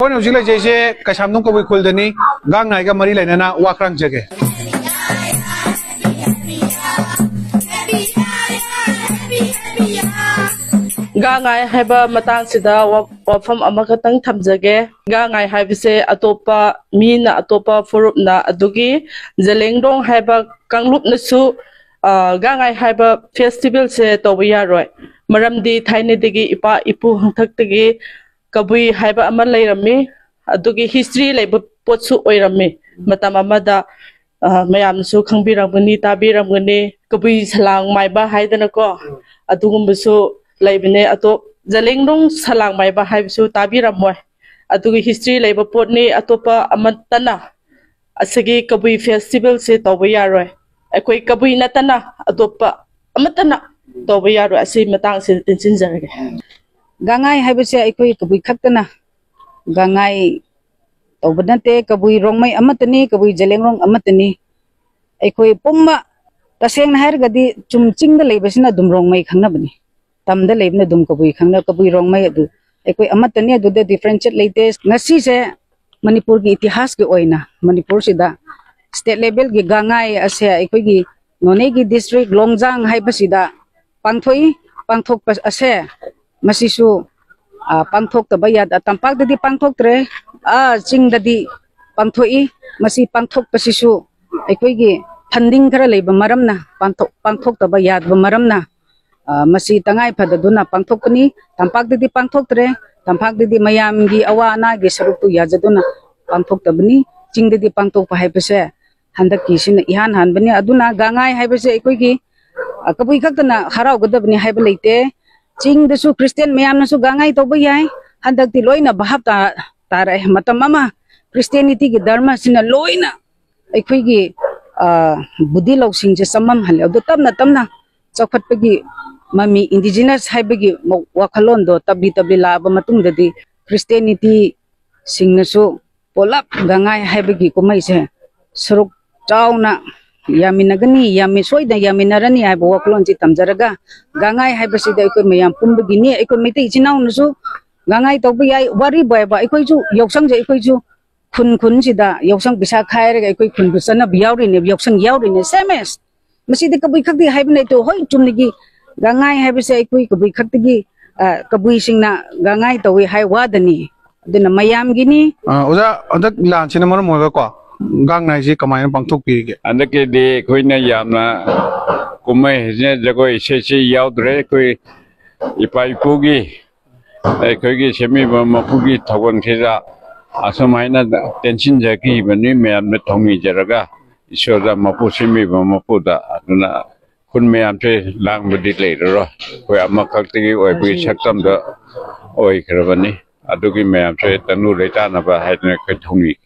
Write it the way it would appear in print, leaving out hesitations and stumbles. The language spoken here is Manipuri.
คนอุจิเลยเจ๊กระชับนุ่งกวีคุลเดนี่ก้างไงก็มารีเลยนะว่าครั้งเจ๊กก้างไงให้บ้ามาตั้งสิดาว่าฟอมอามาก็ตั้งทำเจ๊กก้างไงให้พิเศษอัตโปะมีนะอัตโปะฟรุปนะอัตุกี้เจริญดงให้บ้ากังลุบนสุก้างไงให้บ้าเฟสติวัลเซตัววิยารวยมารำดีไทยในดิกีอิปะอิปูหังทักดิกีกบุยให้บ้าอามาเลยรำมีอัตุกี้ history เลยบุปผสุโอยรำมีมาตามอามาดาไม่ยามสุขังบิรำกันนี่ตาบิรำกันนี่กบุยสลางไม่บ้าให้เดนก็อัตุกุมบุสุเลยเป็นเนี่ยอัตุจะเลี้ยงดงสลางไม่บ้าให้บุสุตาบิรำมวยอัตุกี้ history เลยบุปผนี่อัตุปะอามาตันนะอัศกีกบุย festival เซตัววิยารวยไอ้คุยกบุยนัตันนะอัตุปะอามาตันนะตัววิยารวยอาศัยมาตั้งสิตินสินจาระกางไงให้ไปเสียไอ้คุยกบุยขัดกันนะกางไงตัวบนนั้นเตะกบุยร้องไม่อมตะนีกบุยเจริญร้องอมตะนีไอ้คุยปุ่มมะตาเสียงนะฮะก็ดีจุ่มจิ้งได้เลยไปสินะดุมร้องไม่ขังนะบันนี้ตำได้เลยนะดุมกบุยขังนะกบุยร้องไม่ดูไอ้คุยอมตะนีดูเด differentiate เลยเตะงั้นสิเสมณีปุรกีอิติฮัสก์โอยนะมณีปุรสิดา state level กีกางไงอาเซียไอ้คุยกีโนเนกี district ลงจังให้ไปสิดาปังทอยปังทกอาเซียมาสิสูปังทกตะบายดตัมปักดีปังทกเตรจิงดีปังทอยมาสิปังทกไปสิสูไอ้คุยกีพันดิ้งกระเลยบมารำนะปังทกตะบายดบมารำนะมาสิตั้งไงพัดดูนะปังทกนี้ตัมปักดีปังทกเตรตัมปักดีมายามกีอวานากีสรุปตุยาจดูนะปังทกตะบนี้จิงดีปังทกไปให้ไปเสหันตะกี้สินะอีหันหันบันนี้ดูนะกางไงให้ไปเสไอ้คุยกีกบุยขัดนะฮาราวกดบันนี้ให้ไปเลยเตจิงเดสุคริสเตียนไม่ยามนะสุกางไงตัวใบใหญ่ฮันดักที่ลอยนะบ้าตาเรห์มาตามมาคริสเตียนิตี้กิดาร์มาสินะลอยนะไอ้คุยกีบุตรเราสิ่งจะสมัมฮันแล้วดูตับนะจักพัดไปกีมามีอินดิจินัสให้ไปกีว่าขลุ่นdoตับดีลาบมาตุ้งเดดีคริสเตียนิตี้สิ่งนั้นสุพอลับกางไงให้ไปกีก็ไม่ใช่สรุปเจ้านะยามินกันนี่ยามิสวยนะยามินารันนี่ไอ้บัวกลอนจิตตามจระกะกางไงให้ไปสิได้ไอ้คนไม่ยามปุ่มbeginiไอ้คนไม่ตีจินเอาหนูสูกางไงตัวไปยัยวารีบ่อยบ่ไอ้คนจูยกสังจะไอ้คนจูคุณสิดายกสังพิชาขายเลยไอ้คนคุณพิชานะบิยาวริเนี่ยยกสังยาวริเนี่ยเซมส์ไม่สิได้กบุยขัดที่ให้ไปในตัวห้อยจุ่มนี่กีกางไงให้ไปสิไอ้คนกบุยขัดที่กีกบุยสิงนะกางไงตัวให้วาดนี่เดี๋ยวนะไม่ยามกินี่อุจจาอันนั้นหลานชินมันมั่วก็กว่าก้างไงสิกำไมปังทุกปีกอันนั้นก็ดีคุยเนี่ยยามนะกูไม่เห็นจะคุยเชี่ยยาวเลยคุยอีไปพูกี้ไอ้คุยกี้เชื่อมีมาพูกี้ทวันที่จะอาสมัยนั้นเต็นชินจะกี้มันนี่ไม่ยามไม่ทงอีจระก้าอิสระมาพูดเชื่อมีมาพูดอ่ะนั่นนะคุณไม่ยามช่วยล้างบุตรเลยหรอคุยอามาคักตีโอ้ยไปชักตั้มเด้อโอ้ยครับวันนี้อาดูกี้ไม่ยามช่วยตันนู่นเลยจ้านะว่าให้เนี่ยเคยทงอีก